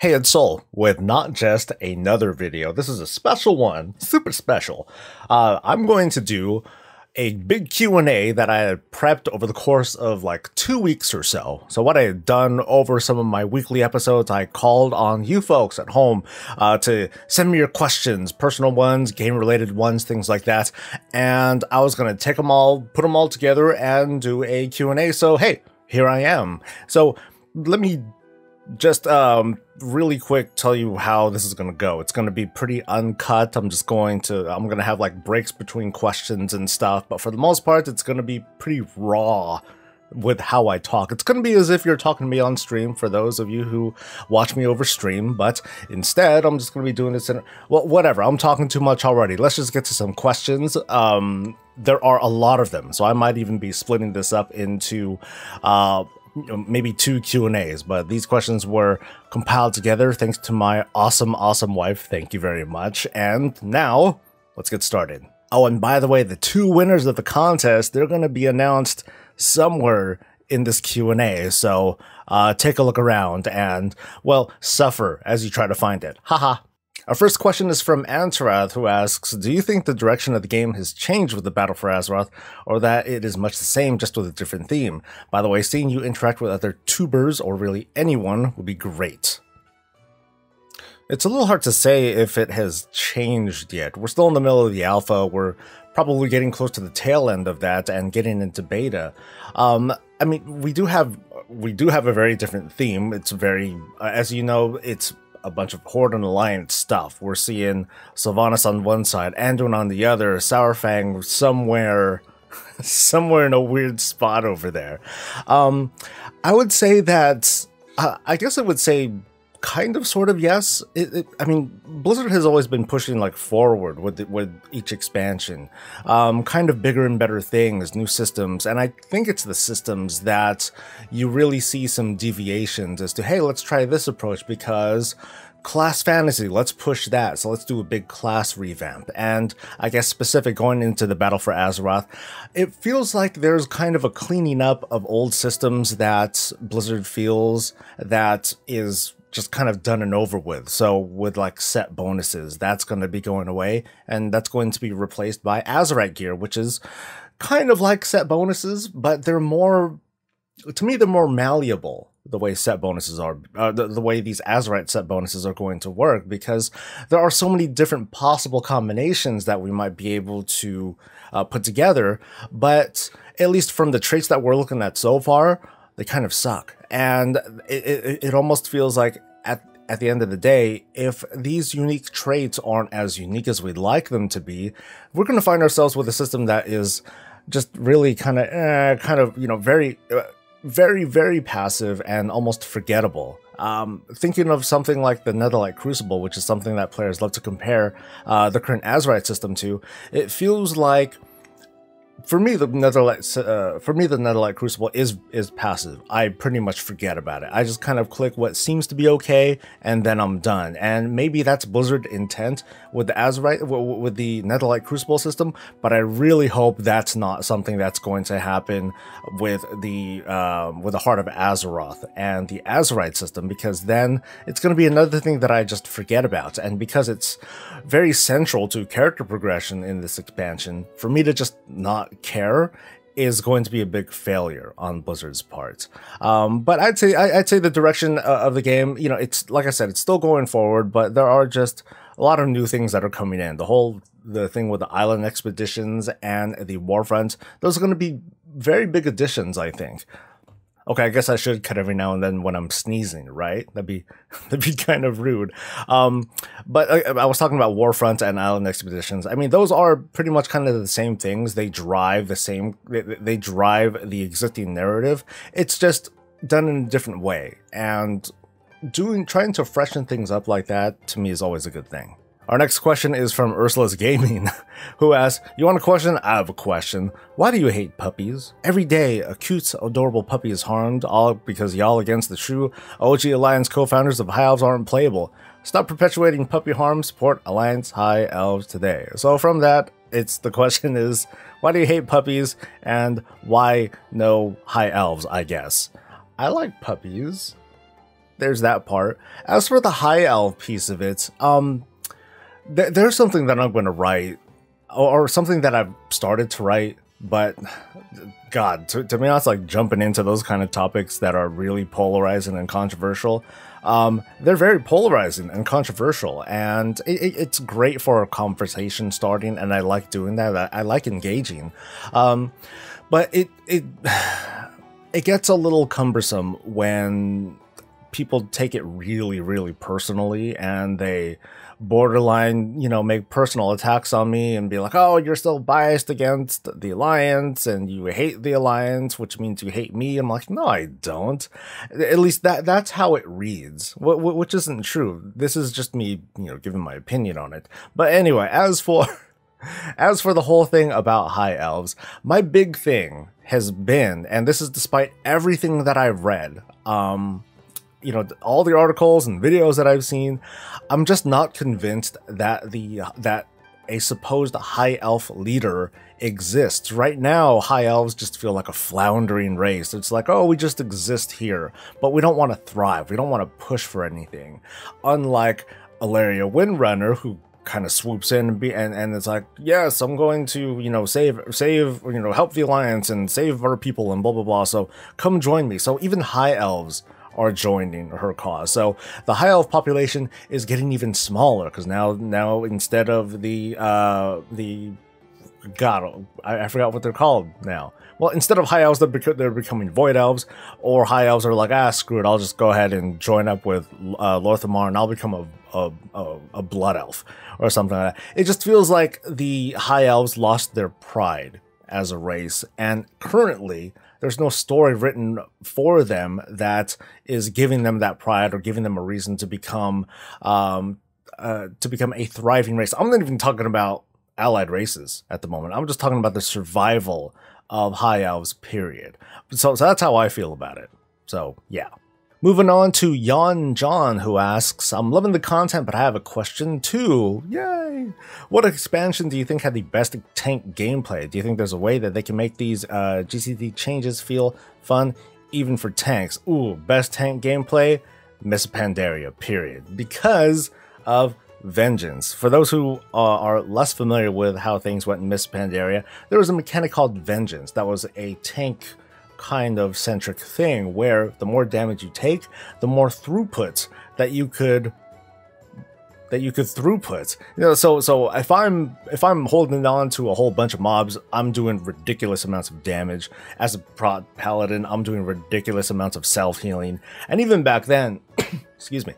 Hey, it's Soul with not just another video. This is a special one, super special. I'm going to do a big Q&A that I had prepped over the course of like 2 weeks or so. So what I had done over some of my weekly episodes, I called on you folks at home to send me your questions, personal ones, game-related ones, things like that. And I was going to take them all, put them all together and do a Q&A. So hey, here I am. So let me just really quick tell you how this is gonna go. It's gonna be pretty uncut. I'm gonna have like breaks between questions and stuff, but for the most part it's gonna be pretty raw with how I talk. It's gonna be as if you're talking to me on stream for those of you who watch me over stream, but instead I'm just gonna be doing this in, well, whatever, I'm talking too much already. Let's just get to some questions. There are a lot of them, so I might even be splitting this up into maybe 2 Q&As, but these questions were compiled together thanks to my awesome wife. Thank you very much. And now let's get started. Oh, and by the way, the 2 winners of the contest, they're going to be announced somewhere in this Q&A, so take a look around and, well, suffer as you try to find it. Haha. Our first question is from Azeroth, who asks, do you think the direction of the game has changed with the Battle for Azeroth, or that it is much the same, just with a different theme? By the way, seeing you interact with other tubers, or really anyone, would be great. It's a little hard to say if it has changed yet. We're still in the middle of the alpha. We're probably getting close to the tail end of that and getting into beta. I mean, we do have a very different theme. It's very, as you know, it's a bunch of Horde and Alliance stuff. We're seeing Sylvanas on one side, Anduin on the other, Sourfang somewhere in a weird spot over there. I would say that, I guess I would say kind of, sort of, yes. I mean, Blizzard has always been pushing like forward with each expansion. Kind of bigger and better things, new systems, and I think it's the systems that you really see some deviations as to, hey, let's try this approach because class fantasy, let's push that, so let's do a big class revamp. And I guess specific going into the Battle for Azeroth, it feels like there's kind of a cleaning up of old systems that Blizzard feels that is just kind of done and over with. So with like set bonuses, that's going to be going away, and that's going to be replaced by Azerite gear, which is kind of like set bonuses, but they're more, to me, they're more malleable the way set bonuses are, the way these Azerite set bonuses are going to work, because there are so many different possible combinations that we might be able to put together, but at least from the traits that we're looking at so far, they kind of suck. And it almost feels like at the end of the day, if these unique traits aren't as unique as we'd like them to be, we're going to find ourselves with a system that is just really kind of, you know, very passive and almost forgettable. Thinking of something like the Netherlight Crucible, which is something that players love to compare the current Azerite system to, it feels like, for me, the Netherlight Crucible is passive. I pretty much forget about it. I just kind of click what seems to be okay, and then I'm done. And maybe that's Blizzard intent with the Azerite, with the Netherlight Crucible system, but I really hope that's not something that's going to happen with the Heart of Azeroth and the Azerite system, because then it's going to be another thing that I just forget about. And because it's very central to character progression in this expansion, for me to just not care is going to be a big failure on Blizzard's part. But I'd say the direction of the game, you know, it's like I said, it's still going forward, but there are just a lot of new things that are coming in. The thing with the island expeditions and the Warfront, those are going to be very big additions, I think. Okay, I guess I should cut every now and then when I'm sneezing, right? That'd be kind of rude. But I was talking about Warfront and Island Expeditions. I mean, those are pretty much kind of the same things. They drive the same. They drive the existing narrative. It's just done in a different way. And trying to freshen things up like that, to me, is always a good thing. Our next question is from Ursula's Gaming, who asks, you want a question? I have a question. Why do you hate puppies? Every day, a cute, adorable puppy is harmed, all because y'all against the true OG Alliance co-founders of High Elves aren't playable. Stop perpetuating puppy harm, support Alliance High Elves today. So from that, the question is, why do you hate puppies, and why no High Elves, I guess? I like puppies. there's that part. As for the high elf piece of it, there's something that I'm going to write, or something that I've started to write, but God, to be honest, like jumping into those kind of topics that are really polarizing and controversial, they're very polarizing and controversial, and it's great for a conversation starting, and I like doing that. I like engaging, but it gets a little cumbersome when people take it really, really personally, and they borderline, make personal attacks on me and be like, oh, you're still biased against the Alliance and you hate the Alliance, which means you hate me. I'm like, no, I don't. At least that's how it reads, which isn't true. This is just me, giving my opinion on it. But anyway, as for the whole thing about high elves, my big thing has been, and this is despite everything that I've read, all the articles and videos that I've seen, I'm just not convinced that that a supposed high elf leader exists. Right now, high elves just feel like a floundering race. It's like, oh, we just exist here, but we don't want to thrive. We don't want to push for anything. Unlike Ilaria Windrunner, who kind of swoops in and it's like, yes, I'm going to, save, help the Alliance and save our people and blah, blah, blah. So come join me. So even high elves are joining her cause. So the high elf population is getting even smaller, because now instead of the God, I forgot what they're called now. Well, instead of high elves, they're becoming void elves, or high elves are like, screw it, I'll just go ahead and join up with Lorthamar, and I'll become a blood elf or something like that. It just feels like the high elves lost their pride as a race, and currently there's no story written for them that is giving them that pride or giving them a reason to become a thriving race. I'm not even talking about allied races at the moment. I'm just talking about the survival of high elves, period. So that's how I feel about it. So yeah. Moving on to Yon John, who asks, I'm loving the content, but I have a question too. Yay! What expansion do you think had the best tank gameplay? Do you think there's a way that they can make these GCT changes feel fun, even for tanks? Ooh, best tank gameplay? Miss Pandaria, period. Because of Vengeance. For those who are less familiar with how things went in Miss Pandaria, there was a mechanic called Vengeance that was a tank kind of centric thing, where the more damage you take, the more throughput that you could throughput. So if I'm holding on to a whole bunch of mobs, I'm doing ridiculous amounts of damage. As a prot paladin, I'm doing ridiculous amounts of self-healing. And even back then, excuse me,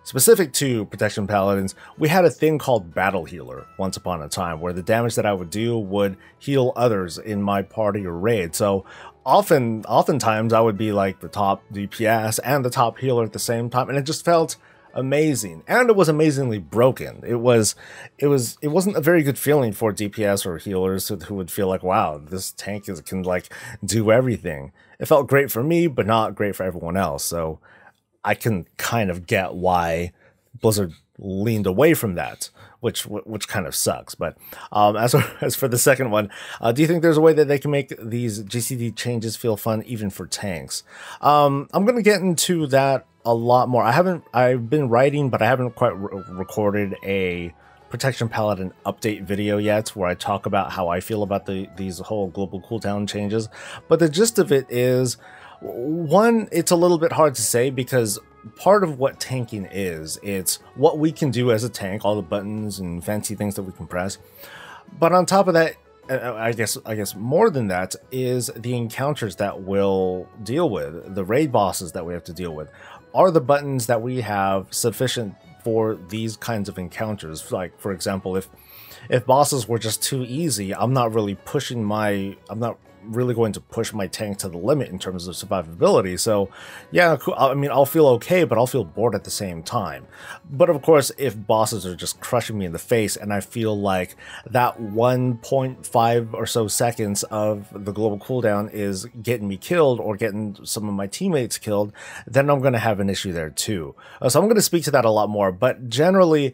specific to protection paladins, we had a thing called battle healer once upon a time, where the damage that I would do would heal others in my party or raid. So oftentimes I would be like the top DPS and the top healer at the same time, and it just felt amazing. And it was amazingly broken. It wasn't a very good feeling for DPS or healers who would feel like, wow, this tank can like do everything. It felt great for me, but not great for everyone else. So I can kind of get why Blizzard leaned away from that, which kind of sucks. But as for the second one, do you think there's a way that they can make these GCD changes feel fun even for tanks? I'm gonna get into that a lot more. I've been writing, but I haven't quite recorded a Protection Paladin update video yet, where I talk about how I feel about these whole global cooldown changes. But the gist of it is, one, it's a little bit hard to say, because part of what tanking is, it's what we can do as a tank, all the buttons and fancy things that we can press. But on top of that, I guess more than that is the encounters that we'll deal with, the raid bosses that we have to deal with. Are the buttons that we have sufficient for these kinds of encounters? Like, for example, if bosses were just too easy, I'm not really going to push my tank to the limit in terms of survivability. So yeah, I mean, I'll feel okay, but I'll feel bored at the same time. But of course, if bosses are just crushing me in the face and I feel like that 1.5 or so seconds of the global cooldown is getting me killed or getting some of my teammates killed, then I'm going to have an issue there too. So I'm going to speak to that a lot more, but generally,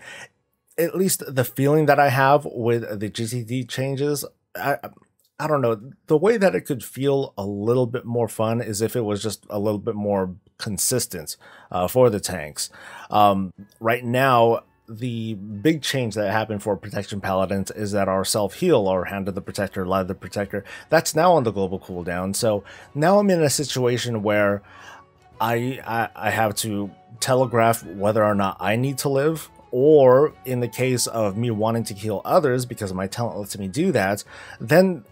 at least the feeling that I have with the GCD changes, I don't know, the way that it could feel a little bit more fun is if it was just a little bit more consistent for the tanks. Right now, the big change that happened for Protection Paladins is that our self-heal, or Hand of the Protector, Light of the Protector, that's now on the global cooldown. So now I'm in a situation where I have to telegraph whether or not I need to live, or in the case of me wanting to heal others because my talent lets me do that, then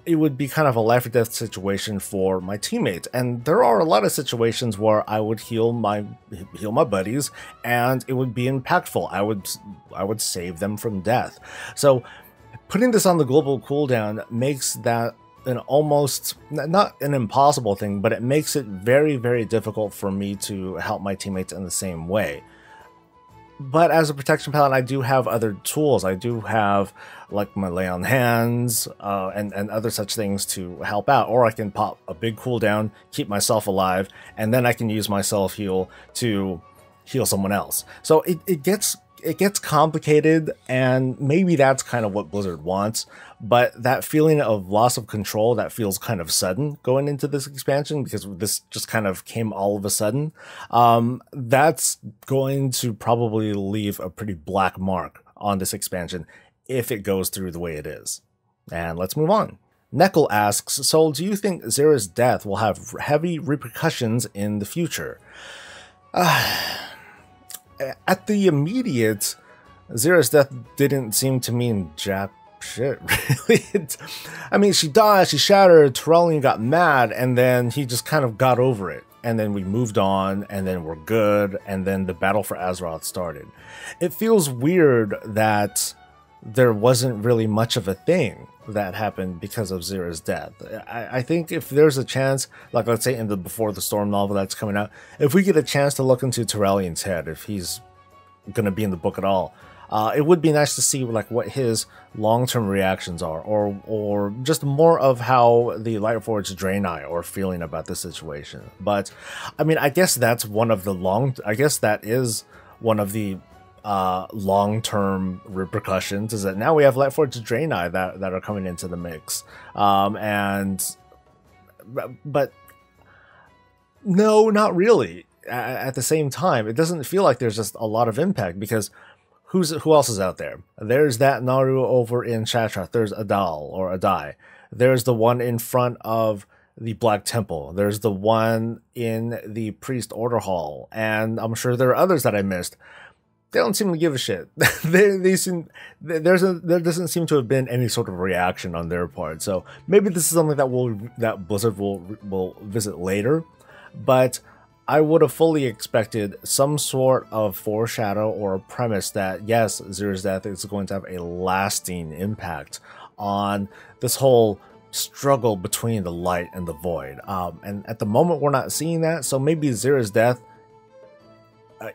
it would be kind of a life or death situation for my teammates. And there are a lot of situations where I would heal my buddies and it would be impactful. I would save them from death. So putting this on the global cooldown makes that an almost, not an impossible thing, but it makes it very, very difficult for me to help my teammates in the same way. But as a Protection Paladin, I do have other tools. I do have like my Lay on Hands and other such things to help out. Or I can pop a big cooldown, keep myself alive, and then I can use my self-heal to heal someone else. So it gets complicated, and maybe that's kind of what Blizzard wants. But that feeling of loss of control that feels kind of sudden going into this expansion, because this just kind of came all of a sudden, that's going to probably leave a pretty black mark on this expansion if it goes through the way it is. And let's move on. Neckle asks, so do you think Ziras' death will have heavy repercussions in the future? At the immediate, Ziras' death didn't seem to mean jack shit, really. I mean, she died, she shattered, Tyrellian got mad, and then he just kind of got over it. And then we moved on, and then we're good, and then the battle for Azeroth started. It feels weird that there wasn't really much of a thing that happened because of Ziras' death. I think if there's a chance, like let's say in the Before the Storm novel that's coming out, if we get a chance to look into Tyrellian's head, if he's going to be in the book at all, it would be nice to see like what his long-term reactions are, or just more of how the Lightforged Draenei are feeling about the situation. But I mean, I guess that's one of the long-term repercussions, is that now we have Lightforged Draenei that are coming into the mix. But no, not really. At the same time, it doesn't feel like there's just a lot of impact, because who else is out there? There's that Naru over in Shattrath. There's Adai. There's the one in front of the Black Temple. There's the one in the Priest Order Hall, and I'm sure there are others that I missed. They don't seem to give a shit. There doesn't seem to have been any sort of reaction on their part. So maybe this is something that Blizzard will visit later. But I would have fully expected some sort of foreshadow or a premise that yes, Ziras' death is going to have a lasting impact on this whole struggle between the light and the void. And at the moment, we're not seeing that. So maybe Ziras' death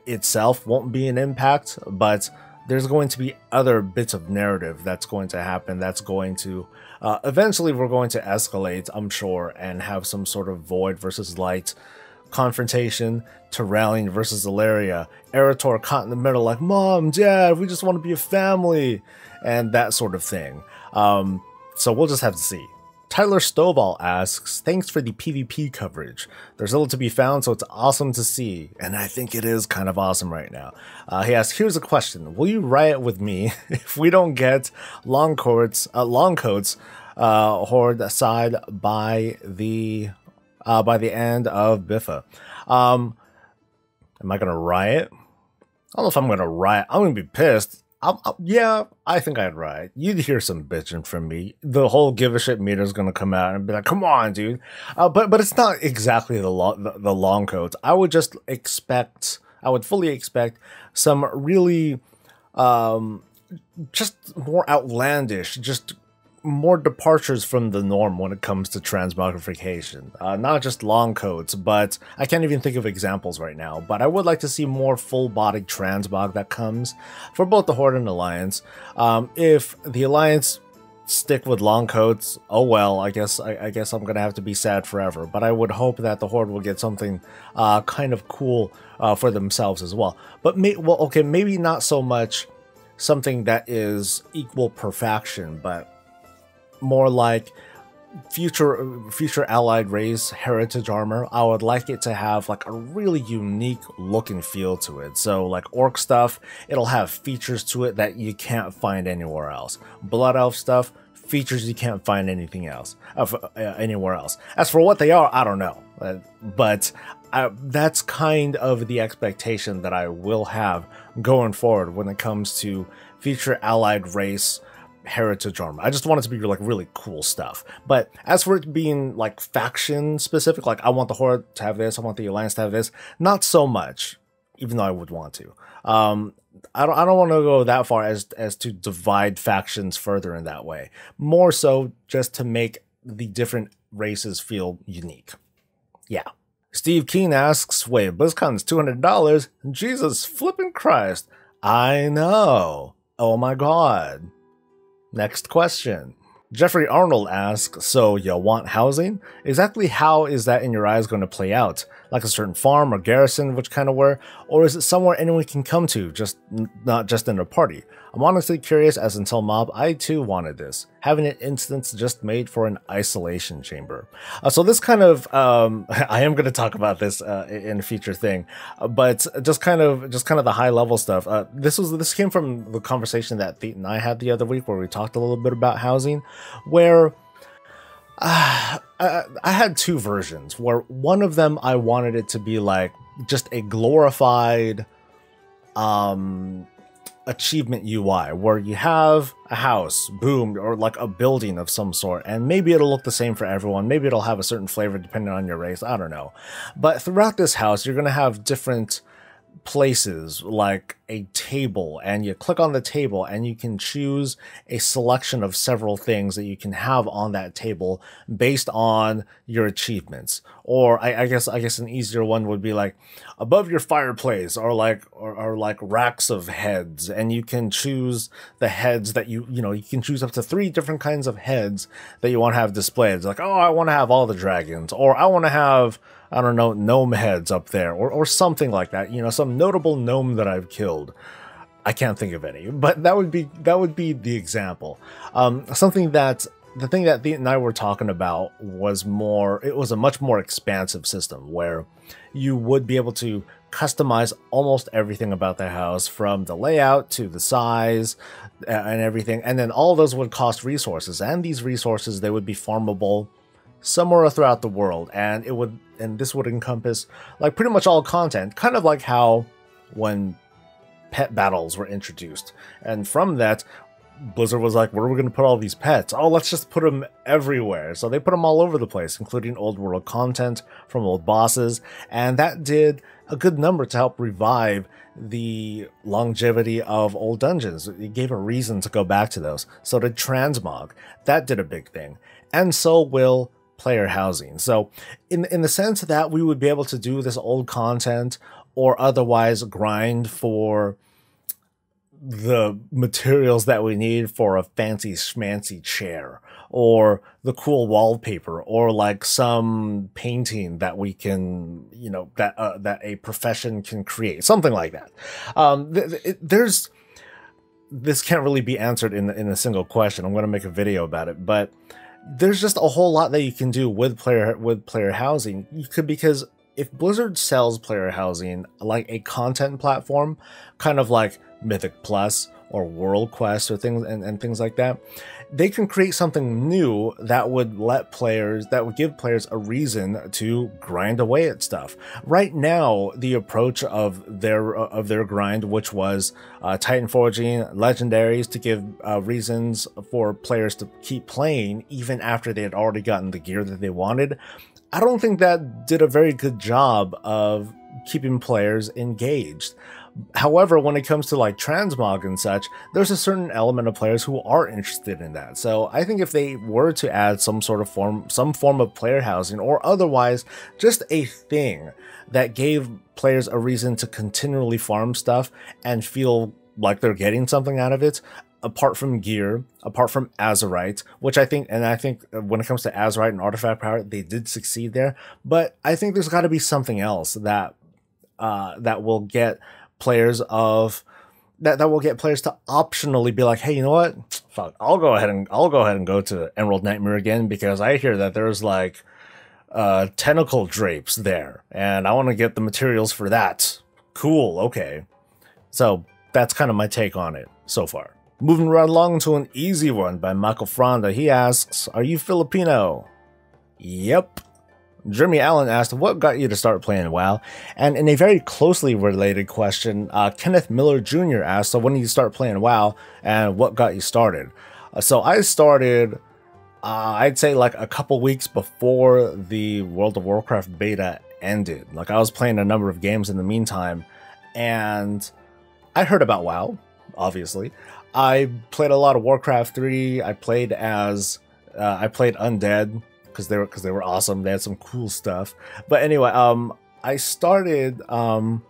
itself won't be an impact, but there's going to be other bits of narrative that's going to happen, that's going to eventually we're going to escalate, I'm sure, and have some sort of void versus light confrontation, Tyrellian versus Ilaria, Erator caught in the middle like, Mom, Dad, we just want to be a family, and that sort of thing. So we'll just have to see. Tyler Stovall asks, thanks for the PvP coverage. There's little to be found, so it's awesome to see. And I think it is kind of awesome right now. He asks, here's a question. Will you riot with me if we don't get long coats horde side by the end of Biffa? Am I going to riot? I don't know if I'm going to riot. I'm going to be pissed. Yeah, I think I'd riot. You'd hear some bitching from me. The whole give a shit meter is gonna come out and be like, "Come on, dude!" But it's not exactly the long coats. I would fully expect some really, just more outlandish, just more departures from the norm when it comes to transmogrification. Not just long coats, but I can't even think of examples right now. But I would like to see more full-bodied transmog that comes for both the Horde and Alliance. If the Alliance stick with long coats, oh well, I guess I'm gonna have to be sad forever. But I would hope that the Horde will get something kind of cool for themselves as well. But maybe not so much something that is equal perfection, but more like future allied race heritage armor. I would like it to have like a really unique look and feel to it. So like orc stuff, it'll have features to it that you can't find anywhere else. Blood elf stuff, features you can't find anything else anywhere else. As for what they are, I don't know, but that's kind of the expectation that I will have going forward when it comes to future allied race heritage armor. I just want it to be like really cool stuff. But as for it being like faction specific, like I want the Horde to have this, I want the Alliance to have this, not so much, even though I would want to. I don't want to go that far as to divide factions further in that way. More so just to make the different races feel unique. Yeah. Steve Kean asks, wait, BlizzCon's $200? Jesus flipping Christ. I know. Oh my god. Next question. Jeffery Arnold asks, so you want housing? Exactly how is that in your eyes going to play out? Like a certain farm or garrison, which kind of where? Or is it somewhere anyone can come to, just not just in a party? I'm honestly curious, as until Mob, I too wanted this. Having an instance just made for an isolation chamber. So this kind of, I am going to talk about this in a future thing, but just kind of the high level stuff. This came from the conversation that Theet and I had the other week, where we talked a little bit about housing, where I had two versions, where one of them I wanted it to be like just a glorified achievement UI, where you have a house, boom, or like a building of some sort, and maybe it'll look the same for everyone, maybe it'll have a certain flavor depending on your race, I don't know. But throughout this house, you're going to have different places, like a table, and you click on the table and you can choose a selection of several things that you can have on that table based on your achievements. Or I guess an easier one would be like above your fireplace, or like racks of heads, and you can choose the heads that you can choose up to 3 different kinds of heads that you want to have displayed. It's like, oh, I want to have all the dragons, or I want to have, I don't know, gnome heads up there, or something like that. Some notable gnome that I've killed. I can't think of any, but that would be the example. The thing that Theet and I were talking about was it was a much more expansive system, where you would be able to customize almost everything about the house, from the layout to the size and everything. And then all those would cost resources, and these resources, they would be farmable somewhere throughout the world, and this would encompass like pretty much all content, kind of like how when pet battles were introduced, and from that Blizzard was like, where are we going to put all these pets? Oh, let's just put them everywhere. So they put them all over the place, including old world content from old bosses, and that did a good number to help revive the longevity of old dungeons. It gave a reason to go back to those. So did transmog. That did a big thing, and so will player housing. So in the sense that we would be able to do this old content, or otherwise grind for the materials that we need for a fancy schmancy chair, or the cool wallpaper, or like some painting that we can, that a profession can create, something like that. This can't really be answered in a single question. I'm going to make a video about it, but there's just a whole lot that you can do with player housing. Because if Blizzard sells player housing like a content platform, kind of like Mythic Plus or World Quest or things and things like that, they can create something new that would give players a reason to grind away at stuff. Right now, the approach of their grind, which was Titan forging, legendaries, to give reasons for players to keep playing even after they had already gotten the gear that they wanted, I don't think that did a very good job of keeping players engaged. However, when it comes to like transmog and such, there's a certain element of players who are interested in that. So I think if they were to add some form of player housing, or otherwise just a thing that gave players a reason to continually farm stuff and feel like they're getting something out of it, apart from gear, apart from Azeroth, which I think when it comes to Azeroth and artifact power, they did succeed there. But I think there's got to be something else that will get players of that will get players to optionally be like, hey, you know what? Fuck, I'll go ahead and go to Emerald Nightmare again because I hear that there's like tentacle drapes there, and I want to get the materials for that. Cool, okay. So that's kind of my take on it so far. Moving right along to an easy one by Michael Fronda. He asks, are you Filipino? Yep. Jeremy Allen asked, what got you to start playing WoW? And in a very closely related question, Kenneth Miller Jr. asked, so when did you start playing WoW and what got you started? So I started, I'd say like a couple weeks before the World of Warcraft beta ended. Like I was playing a number of games in the meantime, and I heard about WoW, obviously. I played a lot of Warcraft 3. I played Undead because they were awesome. They had some cool stuff. But anyway, I started I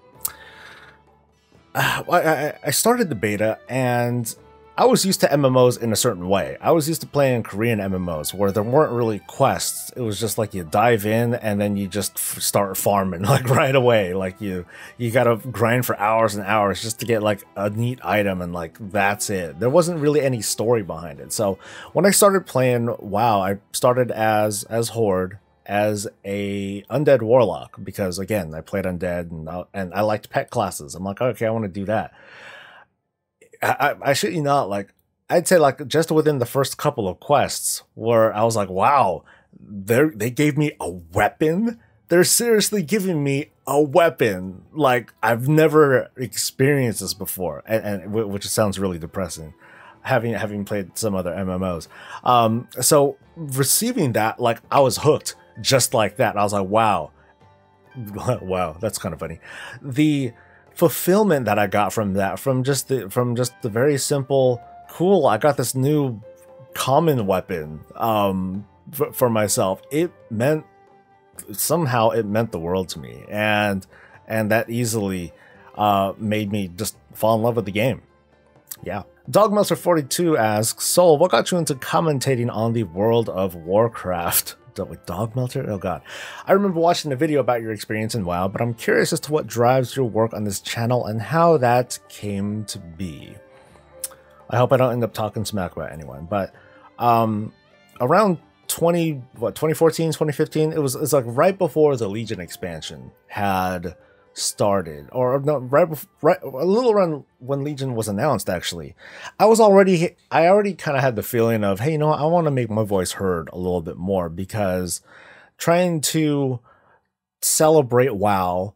started the beta, and I was used to MMOs in a certain way. I was used to playing Korean MMOs where there weren't really quests. It was just like you dive in and then you just start farming like right away. Like you gotta grind for hours and hours just to get like a neat item, and like that's it. There wasn't really any story behind it. So when I started playing WoW, I started as Horde, as a undead warlock, because again I played undead and I liked pet classes. I'm like, okay, I want to do that. I shit you not, like, I'd say like just within the first couple of quests where I was like, wow, they gave me a weapon? They're seriously giving me a weapon. Like, I've never experienced this before, and which sounds really depressing, having played some other MMOs. So receiving that, like, I was hooked just like that. I was like, wow. Wow, that's kind of funny. The fulfillment that I got from that, from just the very simple, cool, I got this new common weapon for myself. Somehow it meant the world to me, and that easily made me just fall in love with the game. Yeah. Dogmelter42 asks, Soul, what got you into commentating on the World of Warcraft? With Dogmelter? Oh god. I remember watching a video about your experience in WoW, but I'm curious as to what drives your work on this channel and how that came to be. I hope I don't end up talking smack about anyone, but around 2014, 2015, it's like right before the Legion expansion had started, or no, right a little around when Legion was announced. Actually, I already kind of had the feeling of, hey, you know what, I want to make my voice heard a little bit more, because trying to celebrate WoW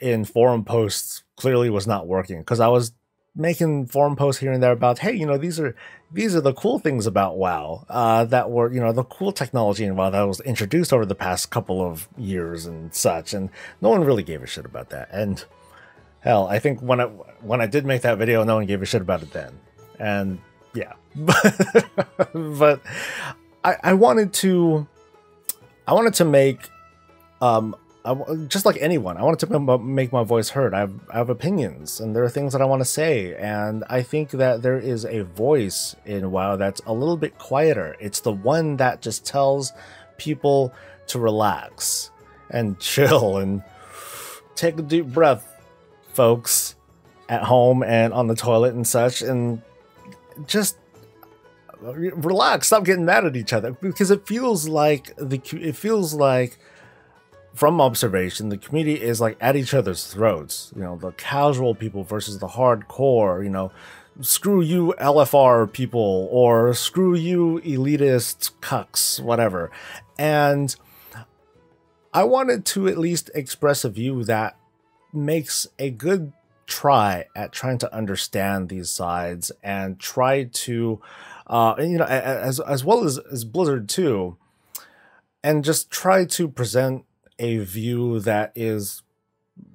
in forum posts clearly was not working, because I was making forum posts here and there about, hey, you know, these are the cool things about WoW, that were, you know, the cool technology in WoW that was introduced over the past couple of years and such, and no one really gave a shit about that. And hell, I think when I did make that video, no one gave a shit about it then. And yeah, but I wanted to make just like anyone, I wanted to make my voice heard. I have opinions, and there are things that I want to say, and I think that there is a voice in WoW that's a little bit quieter. It's the one that just tells people to relax and chill and take a deep breath, folks, at home and on the toilet and such, and just relax, stop getting mad at each other, because it feels like from observation, the community is like at each other's throats. You know, the casual people versus the hardcore, you know, screw you LFR people, or screw you elitist cucks, whatever. And I wanted to at least express a view that makes a good try at trying to understand these sides, and try to, you know, as well as Blizzard too, and just try to present a view that is,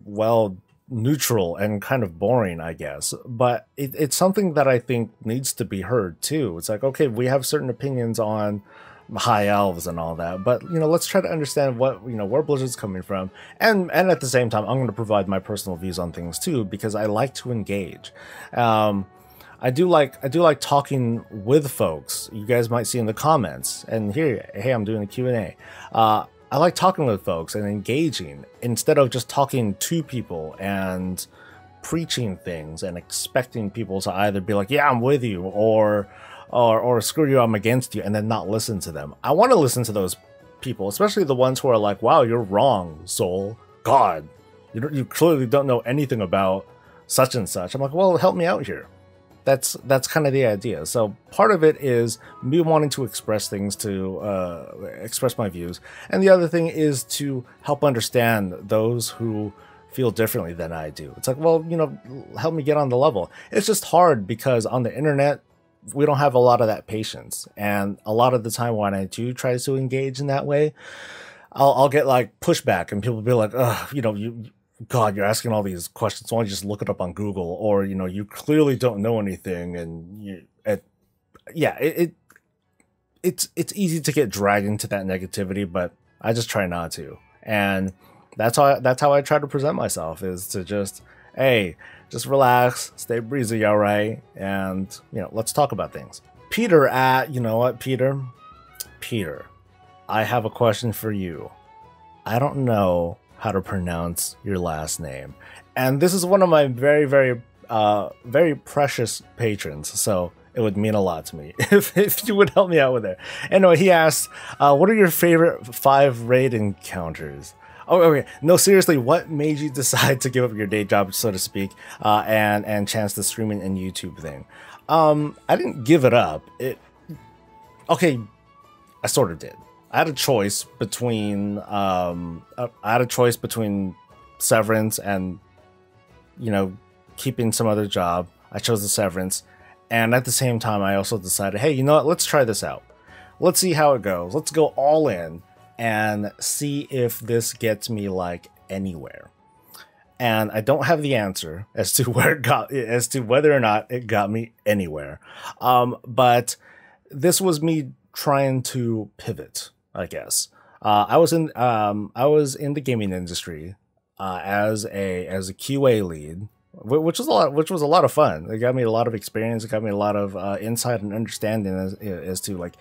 well, neutral and kind of boring, I guess, but it's something that I think needs to be heard too. It's like, okay, we have certain opinions on high elves and all that, but, you know, let's try to understand what, you know, where Blizzard's coming from, and at the same time, I'm going to provide my personal views on things too, because I like to engage. I do like talking with folks. You guys might see in the comments, and here, hey, I'm doing a Q&A. I like talking with folks and engaging, instead of just talking to people and preaching things and expecting people to either be like, yeah, I'm with you, or screw you, I'm against you, and then not listen to them. I want to listen to those people, especially the ones who are like, wow, you're wrong, soul. God, you clearly don't know anything about such and such. I'm like, well, help me out here. That's kind of the idea. So part of it is me wanting to express things, to express my views, and the other thing is to help understand those who feel differently than I do. It's like, well, you know, help me get on the level. It's just hard because on the internet we don't have a lot of that patience, and a lot of the time when I do try to engage in that way, I'll get like pushback, and people will be like, ugh, you know, God, you're asking all these questions. Why don't you just look it up on Google? Or, you know, you clearly don't know anything. And it's easy to get dragged into that negativity, but I just try not to. And that's how I try to present myself, is to just, hey, just relax, stay breezy, all right? And, you know, let's talk about things. Peter you know what, Peter, I have a question for you. I don't know how to pronounce your last name, and this is one of my very, very, very precious patrons, so it would mean a lot to me if you would help me out with it. Anyway, he asks, what are your favorite 5 raid encounters? Oh, okay. No, seriously, what made you decide to give up your day job, so to speak, and chance the streaming and YouTube thing? I didn't give it up. Okay, I sort of did. I had a choice between severance and, you know, keeping some other job. I chose the severance, and at the same time, I also decided, hey, you know what? Let's try this out. Let's see how it goes. Let's go all in and see if this gets me like anywhere. And I don't have the answer as to whether or not it got me anywhere. But this was me trying to pivot, I guess. I was in the gaming industry as a QA lead, which was a lot of fun. It got me a lot of experience. It got me a lot of insight and understanding as to like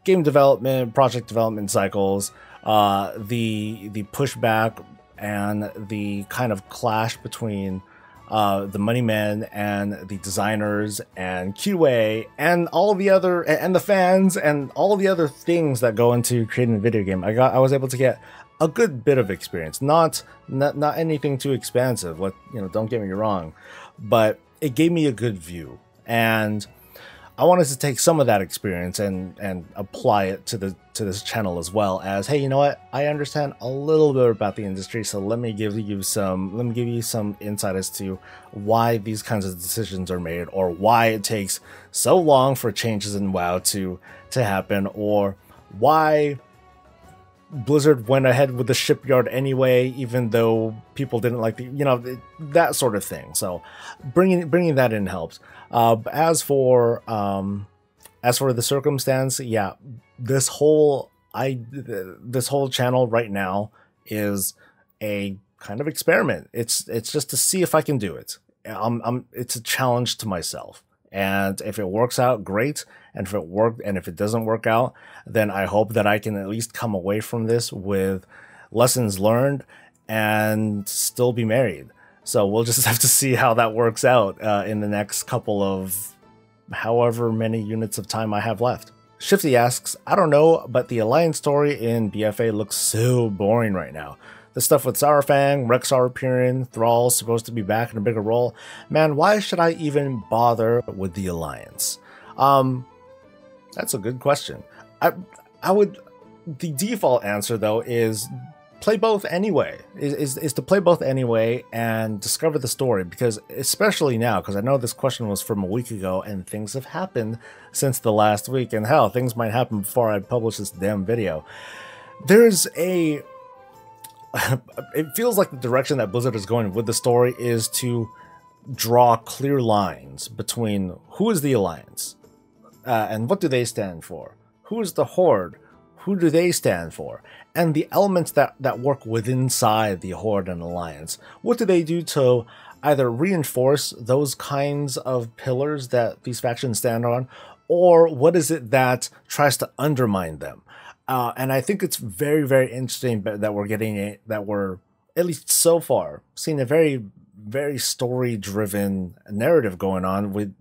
game development, project development cycles, the pushback and the kind of clash between the money men and the designers and QA and all the other, and the fans and all the other things that go into creating a video game. I was able to get a good bit of experience, not anything too expansive, don't get me wrong, but it gave me a good view, and I wanted to take some of that experience and apply it to this channel as well. As, hey, you know what? I understand a little bit about the industry, so let me give you some insight as to why these kinds of decisions are made, or why it takes so long for changes in WoW to happen, or why Blizzard went ahead with the shipyard anyway, even though people didn't like that sort of thing. So bringing that in helps. As for the circumstance, yeah, this whole channel right now is a kind of experiment. It's just to see if I can do it. It's a challenge to myself, and if it works out, great. And if it doesn't work out, then I hope that I can at least come away from this with lessons learned and still be married. So we'll just have to see how that works out in the next couple of however many units of time I have left. Shifty asks, I don't know, but the Alliance story in BFA looks so boring right now. The stuff with Saurfang, Rexxar appearing, Thrall's supposed to be back in a bigger role. Man, why should I even bother with the Alliance? That's a good question. The default answer though is play both anyway. Is to play both anyway and discover the story, because especially now, because I know this question was from a week ago and things have happened since the last week, and hell, things might happen before I publish this damn video. It feels like the direction that Blizzard is going with the story is to draw clear lines between who is the Alliance, and what do they stand for? Who is the Horde? Who do they stand for? And the elements that work within inside the Horde and Alliance. What do they do to either reinforce those kinds of pillars that these factions stand on, or what is it that tries to undermine them? And I think it's very, very interesting that we're at least so far, seeing a very, very story-driven narrative going on with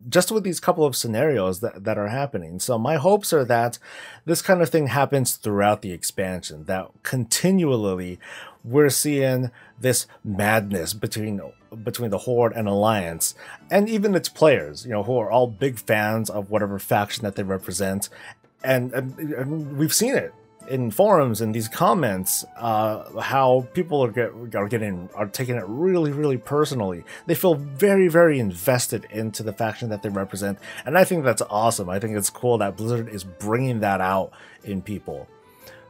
these couple of scenarios that are happening. So my hopes are that this kind of thing happens throughout the expansion, that continually we're seeing this madness between the Horde and Alliance, and even its players, who are all big fans of whatever faction that they represent, and we've seen it in forums and these comments, how people are taking it really, really personally. They feel very, very invested into the faction that they represent, and I think that's awesome. I think it's cool that Blizzard is bringing that out in people.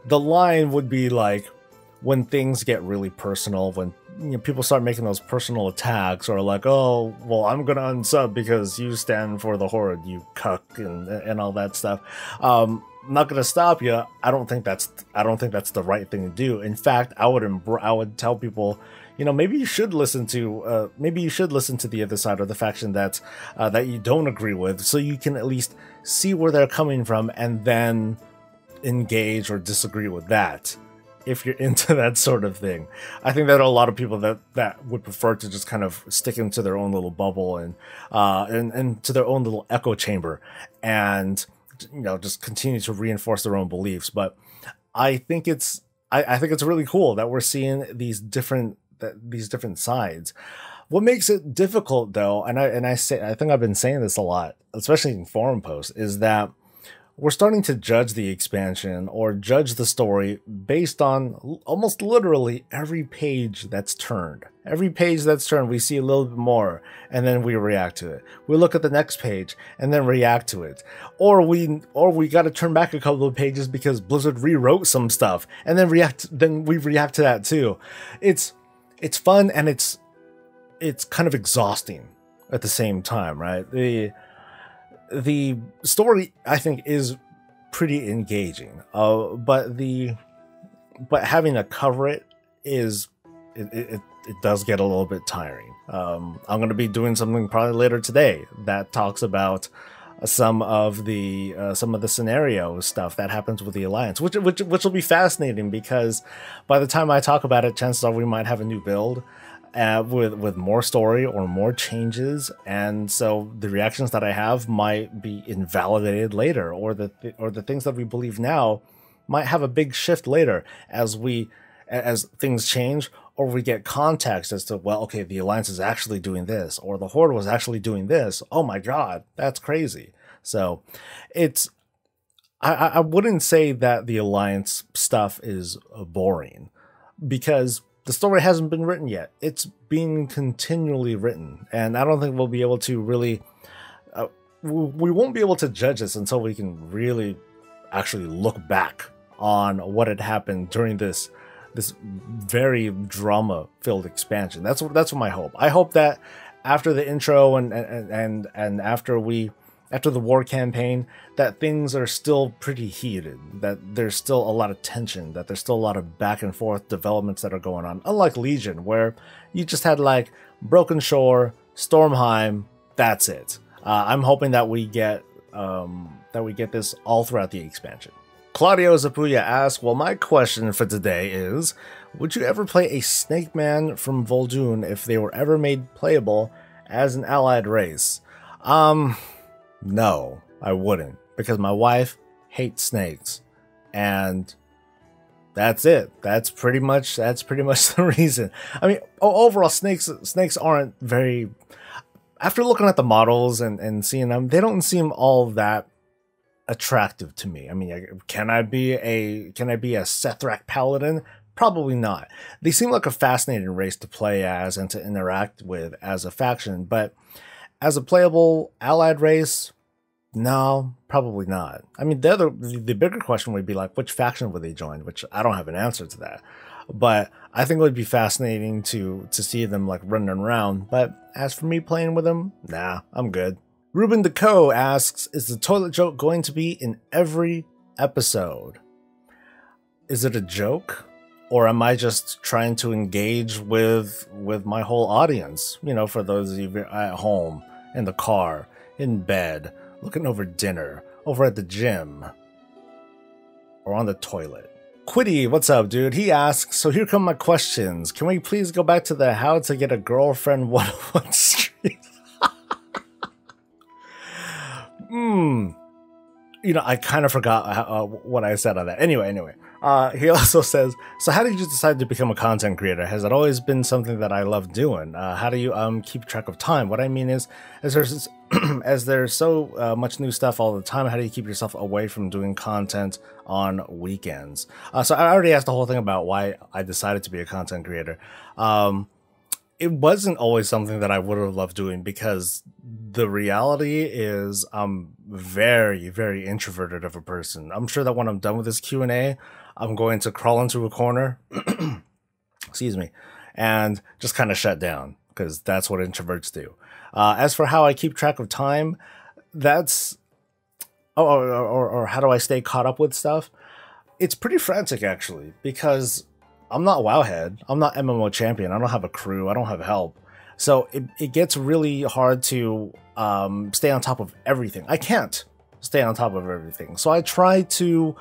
The line would be like, when things get really personal, when people start making those personal attacks, or like, oh, well, I'm gonna unsub because you stand for the Horde, you cuck, and all that stuff. I'm not gonna stop you. I don't think that's the right thing to do. In fact, I would tell people, maybe you should listen to the other side, or the faction that you don't agree with, so you can at least see where they're coming from and then engage or disagree with that, if you're into that sort of thing. I think that a lot of people that would prefer to just kind of stick into their own little bubble and to their own little echo chamber, and just continue to reinforce their own beliefs. But I think it's really cool that we're seeing these different sides. What makes it difficult, though, and I think I've been saying this a lot, especially in forum posts, is that we're starting to judge the expansion or judge the story based on almost literally every page that's turned. Every page that's turned, we see a little bit more, and then we react to it. We look at the next page and then react to it. Or we got to turn back a couple of pages because Blizzard rewrote some stuff, and then we react to that too. It's fun, and it's kind of exhausting at the same time, right? The story, I think, is pretty engaging, but having to cover it does get a little bit tiring. I'm going to be doing something probably later today that talks about some of the scenario stuff that happens with the Alliance, which will be fascinating, because by the time I talk about it, chances are we might have a new build with more story or more changes, and so the reactions that I have might be invalidated later, or the things that we believe now might have a big shift later as things change, or we get context as to, well, okay, the Alliance is actually doing this, or the Horde was actually doing this. Oh my god, that's crazy. So I wouldn't say that the Alliance stuff is boring, because the story hasn't been written yet. It's being continually written, and I don't think we'll be able to really we won't be able to judge this until we can really actually look back on what had happened during this very drama-filled expansion. That's my hope. I hope that after the intro and after the war campaign, that things are still pretty heated, that there's still a lot of tension, that there's still a lot of back and forth developments that are going on. Unlike Legion, where you just had like Broken Shore, Stormheim, that's it. I'm hoping that we get this all throughout the expansion. Claudio Zapuya asks, well, my question for today is, would you ever play a Snakeman from Vol'jin if they were ever made playable as an allied race? No, I wouldn't, because my wife hates snakes, and that's it. That's pretty much the reason. I mean, overall, snakes aren't very. After looking at the models and seeing them, they don't seem all that attractive to me. I mean, can I be a Sethrak paladin? Probably not. They seem like a fascinating race to play as and to interact with as a faction, but as a playable allied race, no, probably not. I mean, the bigger question would be like, which faction would they join? Which I don't have an answer to that. But I think it would be fascinating to see them like running around. But as for me playing with them, nah, I'm good. Ruben Deco asks, is the toilet joke going to be in every episode? Is it a joke? Or am I just trying to engage with my whole audience? You know, for those of you at home, in the car, in bed, looking over dinner, over at the gym, or on the toilet. Quitty, what's up, dude? He asks, so here come my questions. Can we please go back to the how to get a girlfriend 101 street? You know, I kind of forgot what I said on that. Anyway. He also says, so how did you decide to become a content creator? Has it always been something that I love doing? How do you keep track of time? What I mean is there's as there's so much new stuff all the time, how do you keep yourself away from doing content on weekends? So I already asked the whole thing about why I decided to be a content creator. It wasn't always something that I would have loved doing, because the reality is I'm very, very introverted of a person. I'm sure that when I'm done with this Q&A, I'm going to crawl into a corner, excuse me, and just kind of shut down, because that's what introverts do. As for how I keep track of time, that's, or how do I stay caught up with stuff? It's pretty frantic, actually, because I'm not Wowhead. I'm not MMO champion. I don't have a crew. I don't have help. So it gets really hard to stay on top of everything. I can't stay on top of everything. So I try to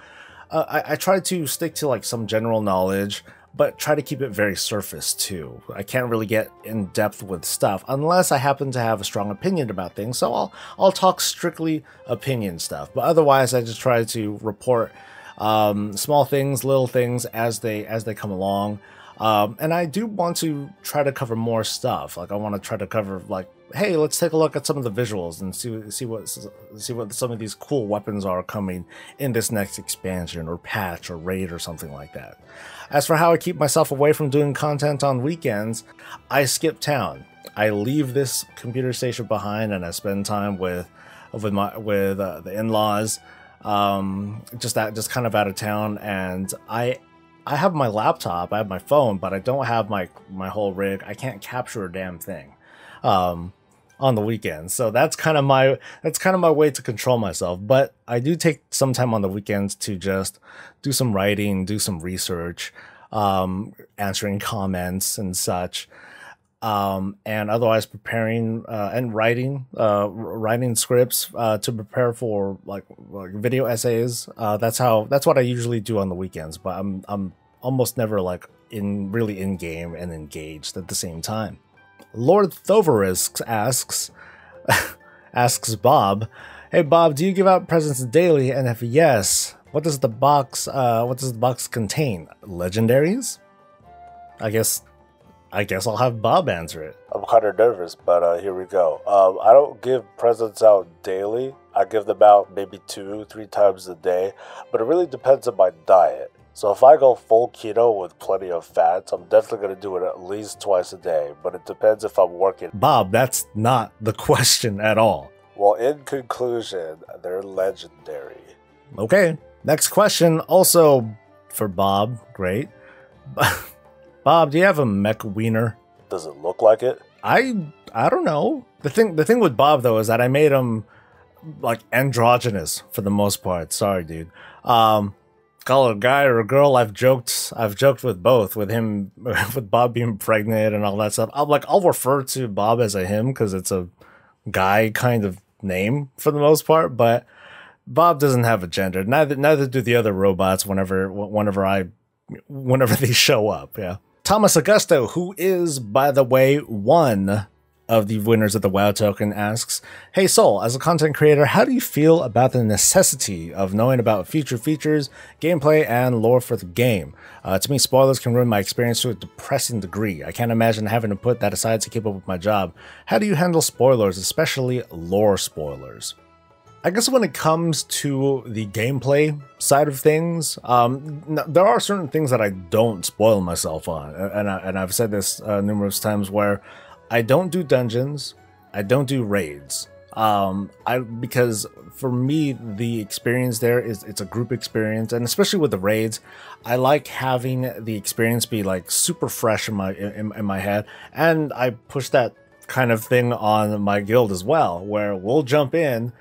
I try to stick to like some general knowledge, but try to keep it very surface too. I can't really get in depth with stuff unless I happen to have a strong opinion about things. So I'll talk strictly opinion stuff. But otherwise, I just try to report small things, little things as they come along. And I do want to try to cover more stuff. Like I want to try to cover like, hey, let's take a look at some of the visuals and see what some of these cool weapons are coming in this next expansion or patch or raid or something like that. As for how I keep myself away from doing content on weekends, I skip town. I leave this computer station behind and I spend time with the in-laws. Just kind of out of town, and I have my laptop, I have my phone, but I don't have my whole rig. I can't capture a damn thing on the weekends. So that's kind of my way to control myself. But I do take some time on the weekends to just do some writing, do some research, answering comments and such. And otherwise preparing and writing scripts to prepare for like video essays. That's what I usually do on the weekends. But I'm almost never like really in game and engaged at the same time. Lord Thoverisk asks Bob, "Hey Bob, do you give out presents daily? And if yes, what does the box contain? Legendaries?" I guess I'll have Bob answer it. I'm kind of nervous, but here we go. I don't give presents out daily. I give them out maybe 2-3 times a day, but it really depends on my diet. So if I go full keto with plenty of fats, I'm definitely going to do it at least twice a day, but it depends if I'm working. Bob, that's not the question at all. Well, in conclusion, they're legendary. Okay, next question, also for Bob. Great. Bob, do you have a Mac Wiener? Does it look like it? I don't know. The thing with Bob though is that I made him like androgynous for the most part. Sorry, dude. Call it a guy or a girl. I've joked with both, with him, with Bob being pregnant and all that stuff. I'll refer to Bob as a him because it's a guy kind of name for the most part, but Bob doesn't have a gender. Neither do the other robots whenever they show up. Yeah. Thomas Augusto, who is, by the way, one of the winners of the WoW token, asks, "Hey Soul, as a content creator, how do you feel about the necessity of knowing about future features, gameplay, and lore for the game? To me, spoilers can ruin my experience to a depressing degree. I can't imagine having to put that aside to keep up with my job. How do you handle spoilers, especially lore spoilers?" I guess when it comes to the gameplay side of things, there are certain things that I don't spoil myself on, and I've said this numerous times, where I don't do dungeons, I don't do raids, because for me the experience there it's a group experience, and especially with the raids, I like having the experience be like super fresh in my head, and I push that kind of thing on my guild as well, where we'll jump in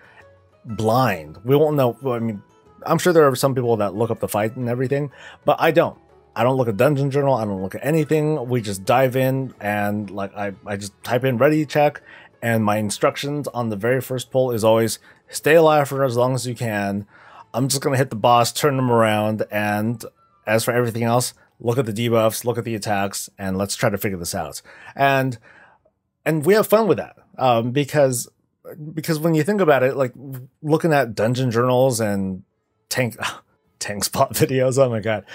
blind. We won't know. I mean, I'm sure there are some people that look up the fight and everything, but I don't look at dungeon journal. I don't look at anything. We just dive in, and like I just type in ready check, and my instructions on the very first pull is always stay alive for as long as you can. I'm just gonna hit the boss, turn him around, and as for everything else, look at the debuffs, look at the attacks, and let's try to figure this out. And we have fun with that, because when you think about it, like looking at dungeon journals and tank spot videos, oh my god,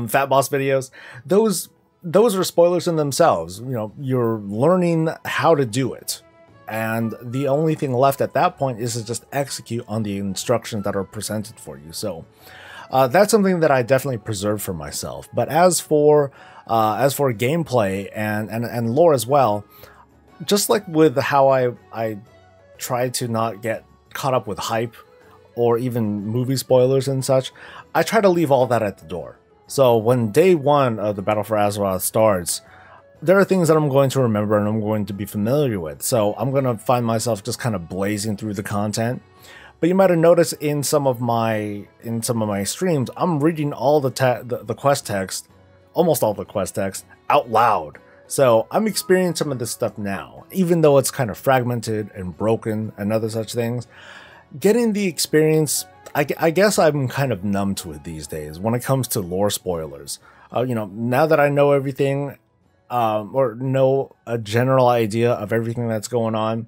fat boss videos, those are spoilers in themselves. You know, you're learning how to do it, and the only thing left at that point is to just execute on the instructions that are presented for you. So that's something that I definitely preserve for myself. But as for gameplay and lore as well, just like with how I try to not get caught up with hype or even movie spoilers and such, I try to leave all that at the door. So when day one of the Battle for Azeroth starts, there are things that I'm going to remember and I'm going to be familiar with. So I'm going to find myself just kind of blazing through the content. But you might have noticed in some of my streams, I'm reading all the quest text, almost all the quest text, out loud. So I'm experiencing some of this stuff now, even though it's kind of fragmented and broken and other such things. Getting the experience, I guess I'm kind of numb to it these days when it comes to lore spoilers. You know, now that I know everything, or know a general idea of everything that's going on,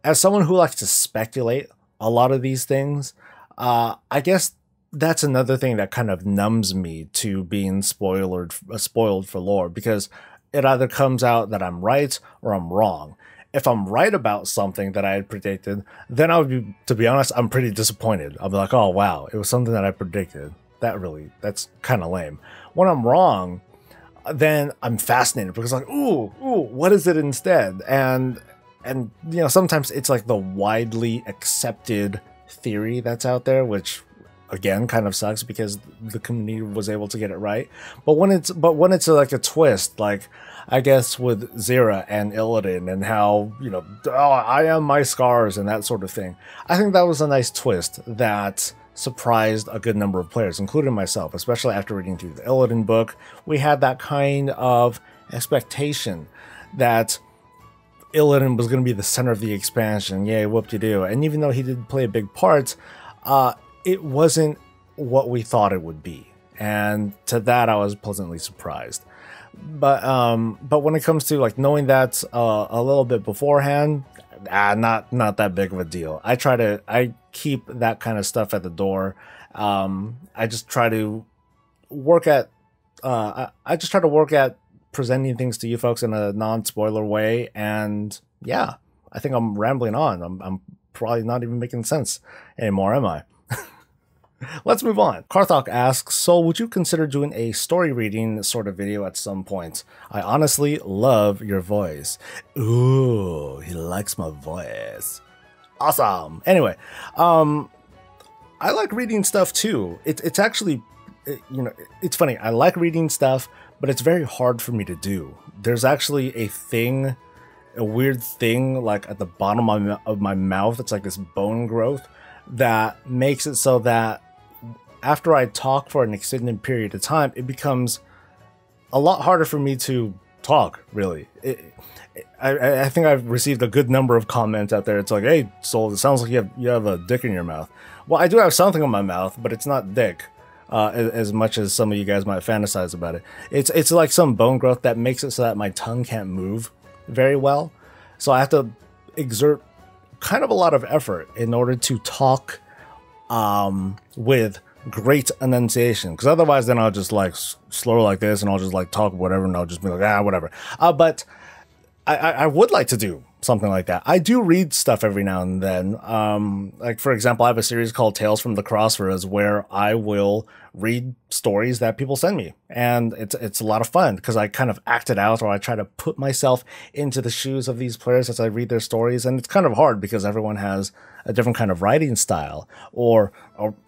as someone who likes to speculate a lot of these things, I guess that's another thing that kind of numbs me to being spoiled for lore, because it either comes out that I'm right or I'm wrong. If I'm right about something that I had predicted, then I would be, to be honest, I'm pretty disappointed. I'll be like, oh wow, it was something that I predicted. That's kind of lame. When I'm wrong, then I'm fascinated because like, ooh, what is it instead? And you know, sometimes it's like the widely accepted theory that's out there, which again kind of sucks because the community was able to get it right. But when it's like a twist, like I guess with Ziras and Illidan and how, you know, oh, I am my scars and that sort of thing, I think that was a nice twist that surprised a good number of players, including myself, especially after reading through the Illidan book. We had that kind of expectation that Illidan was going to be the center of the expansion. Yay, whoop-de-doo. And even though he did play a big part, it wasn't what we thought it would be. And to that, I was pleasantly surprised. But when it comes to like knowing that a little bit beforehand, not that big of a deal. I keep that kind of stuff at the door. I just try to work at presenting things to you folks in a non-spoiler way. And yeah, I think I'm rambling on. I'm probably not even making sense anymore, am I? Let's move on. Karthok asks, so would you consider doing a story reading sort of video at some point? I honestly love your voice. Ooh, he likes my voice. Awesome. Anyway, I like reading stuff too. It's actually, you know, it's funny. I like reading stuff, but it's very hard for me to do. There's actually a weird thing like at the bottom of my mouth. It's like this bone growth that makes it so that after I talk for an extended period of time, it becomes a lot harder for me to talk, really. I think I've received a good number of comments out there. It's like, hey, Soul, it sounds like you have a dick in your mouth. Well, I do have something in my mouth, but it's not dick, as much as some of you guys might fantasize about it. It's like some bone growth that makes it so that my tongue can't move very well. So I have to exert kind of a lot of effort in order to talk with great enunciation, because otherwise then I'll just like slow like this and I'll just like talk whatever and I'll just be like, whatever. But I would like to do something like that. I do read stuff every now and then. Like for example, I have a series called Tales from the Crossroads where I will read stories that people send me, and it's a lot of fun because I kind of act it out, or I try to put myself into the shoes of these players as I read their stories. And it's kind of hard because everyone has a different kind of writing style, or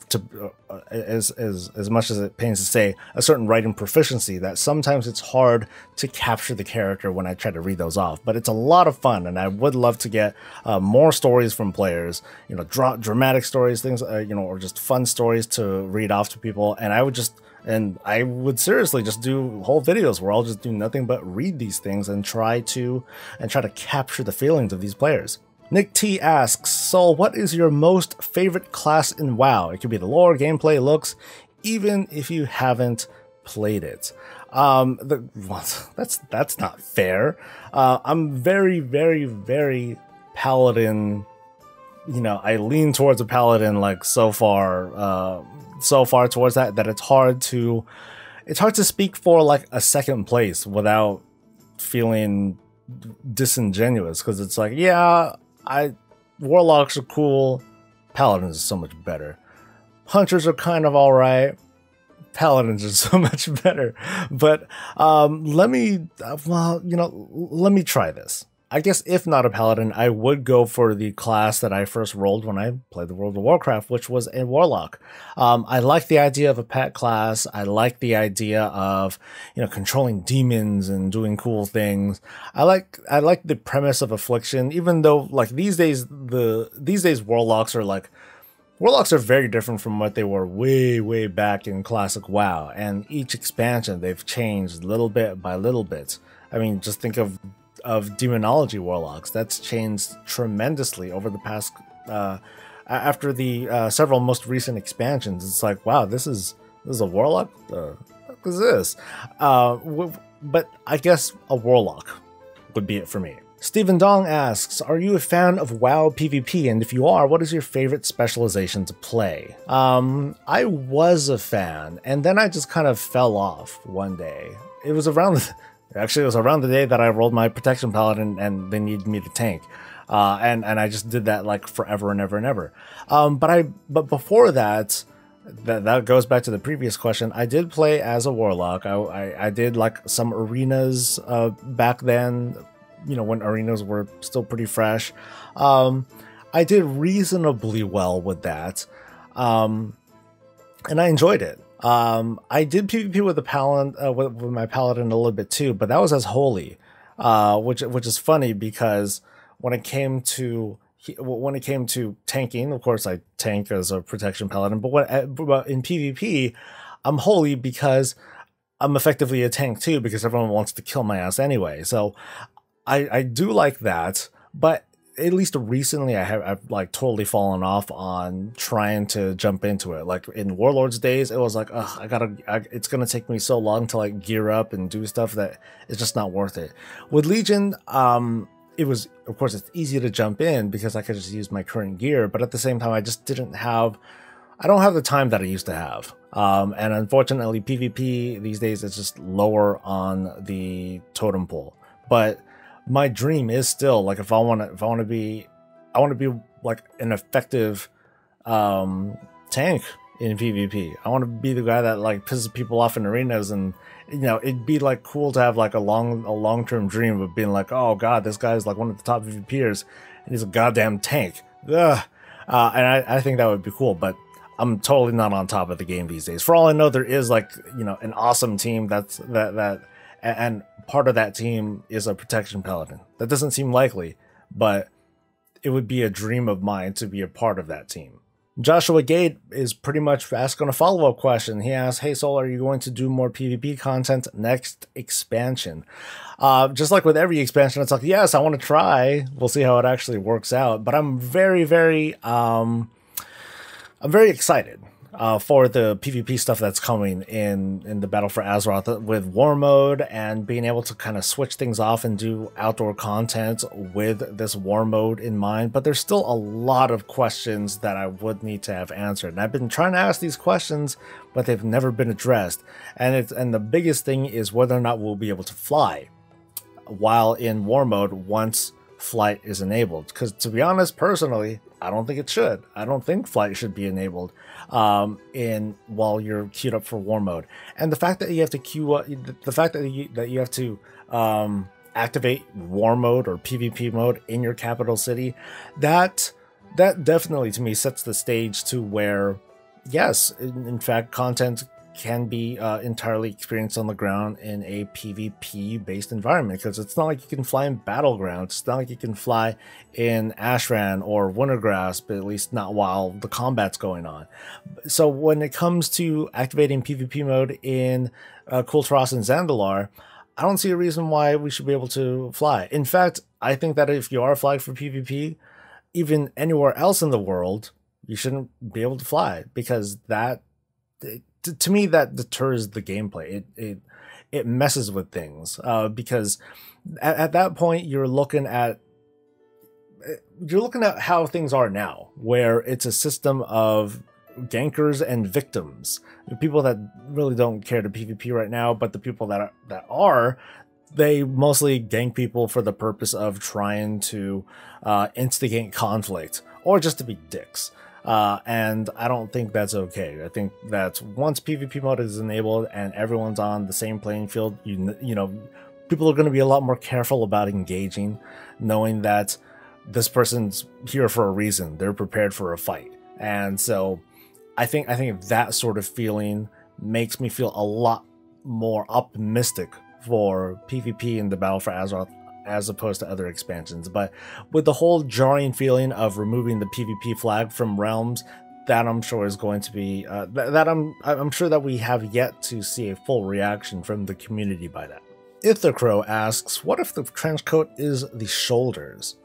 to as much as it pains to say, a certain writing proficiency that sometimes it's hard to capture the character when I try to read those off. But it's a lot of fun, and I would love to get more stories from players, you know, dramatic stories, things, you know, or just fun stories to read off to people. And I would seriously just do whole videos where I'll just do nothing but read these things and try to capture the feelings of these players. Nick T asks, so what is your most favorite class in WoW? It could be the lore, gameplay, looks, even if you haven't played it. Well, that's not fair. I'm very, very, very paladin. You know, I lean towards a paladin like so far towards that it's hard to speak for like a second place without feeling disingenuous, because it's like, yeah, warlocks are cool, paladins are so much better. Hunters are kind of all right, paladins are so much better. But let me try this. I guess if not a paladin, I would go for the class that I first rolled when I played the World of Warcraft, which was a warlock. I like the idea of a pet class. I like the idea of, you know, controlling demons and doing cool things. I like the premise of affliction, even though like these days warlocks are very different from what they were way back in classic WoW. And each expansion they've changed little bit by little bit. I mean, just think of demonology warlocks. That's changed tremendously over the past after the several most recent expansions. It's like, wow, this is a warlock. What is this? But I guess a warlock would be it for me. Stephen Dong asks, are you a fan of WoW PvP? And if you are, what is your favorite specialization to play? I was a fan, and then I just kind of fell off one day. It was around the day that I rolled my protection paladin and they needed me to tank. And I just did that like forever and ever and ever. But before that goes back to the previous question. I did play as a warlock. I did like some arenas back then, you know, when arenas were still pretty fresh. I did reasonably well with that. And I enjoyed it. I did PvP with with my paladin a little bit too, but that was as holy, which is funny because when it came to tanking, of course I tank as a protection paladin, but in PvP, I'm holy because I'm effectively a tank too, because everyone wants to kill my ass anyway. So I do like that, but at least recently I've like totally fallen off on trying to jump into it. Like in Warlords days, it was like, it's gonna take me so long to like gear up and do stuff that it's just not worth it. With Legion, it was, of course, it's easy to jump in because I could just use my current gear, but at the same time, I don't have the time that I used to have. And unfortunately, PvP these days is just lower on the totem pole. But my dream is still like, I want to be like an effective tank in PvP. I want to be the guy that like pisses people off in arenas, and you know, it'd be like cool to have like a long-term dream of being like, oh god, this guy's like one of the top PvPers and he's a goddamn tank. Ugh. And I think that would be cool, but I'm totally not on top of the game these days. For all I know, there is like, you know, an awesome team and part of that team is a protection paladin. That doesn't seem likely, but it would be a dream of mine to be a part of that team. Joshua Gate is pretty much asking a follow-up question. He asks, hey Soul, are you going to do more PvP content next expansion? Just like with every expansion, it's like, yes, I want to try. We'll see how it actually works out. But I'm very, very excited for the PvP stuff that's coming in the Battle for Azeroth with War Mode, and being able to kind of switch things off and do outdoor content with this War Mode in mind. But there's still a lot of questions that I would need to have answered, and I've been trying to ask these questions, but they've never been addressed. And the biggest thing is whether or not we'll be able to fly while in War Mode once flight is enabled. Because to be honest, personally, I don't think it should. I don't think flight should be enabled while you're queued up for War Mode. And the fact that you have to queue up, the fact that you have to activate War Mode or PvP mode in your capital city, that definitely to me sets the stage to where, yes, in fact, content can be entirely experienced on the ground in a PvP based environment, because it's not like you can fly in Battlegrounds, it's not like you can fly in Ashran or Wintergrasp, at least not while the combat's going on. So when it comes to activating PvP mode in Kulturas and Zandalar, I don't see a reason why we should be able to fly. In fact, I think that if you are flying for PvP, even anywhere else in the world, you shouldn't be able to fly, because to me, that deters the gameplay. It messes with things, because at that point you're looking at how things are now, where it's a system of gankers and victims, people that really don't care to PvP right now, but the people that are, they mostly gank people for the purpose of trying to instigate conflict or just to be dicks. And I don't think that's okay. I think that once PvP mode is enabled and everyone's on the same playing field, you know, people are going to be a lot more careful about engaging, knowing that this person's here for a reason. They're prepared for a fight. And so I think that sort of feeling makes me feel a lot more optimistic for PvP in the Battle for Azeroth as opposed to other expansions. But with the whole jarring feeling of removing the PvP flag from realms, that I'm sure is going to be I'm sure that we have yet to see a full reaction from the community by that. Ithacrow asks, what if the trenchcoat is the shoulders?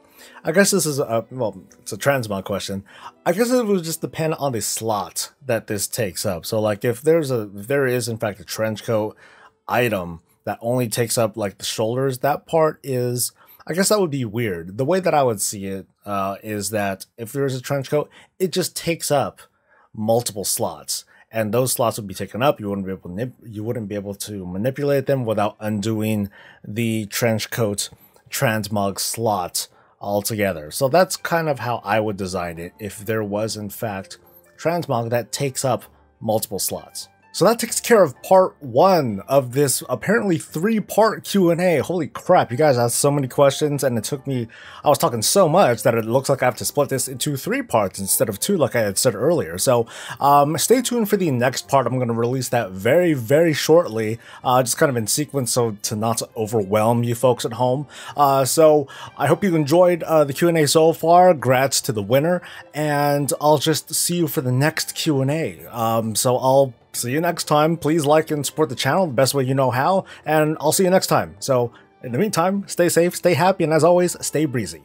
I guess this is it's a transmog question. I guess it would just depend on the slot that this takes up. So like if there is in fact a trenchcoat item that only takes up like the shoulders, that part is, I guess that would be weird. The way that I would see it is that if there is a trenchcoat, it just takes up multiple slots, and those slots would be taken up. You wouldn't be able to manipulate them without undoing the trenchcoat transmog slot altogether. So that's kind of how I would design it if there was in fact transmog that takes up multiple slots. So that takes care of part 1 of this apparently 3-part Q&A. Holy crap, you guys asked so many questions, and it took me, I was talking so much that it looks like I have to split this into 3 parts instead of 2 like I had said earlier. So stay tuned for the next part. I'm going to release that very, very shortly, just kind of in sequence so to not overwhelm you folks at home. So I hope you enjoyed the Q&A so far. Grats to the winner, and I'll just see you for the next Q&A. So I'll see you next time. Please like and support the channel the best way you know how, and I'll see you next time. So in the meantime, stay safe, stay happy, and as always, stay breezy.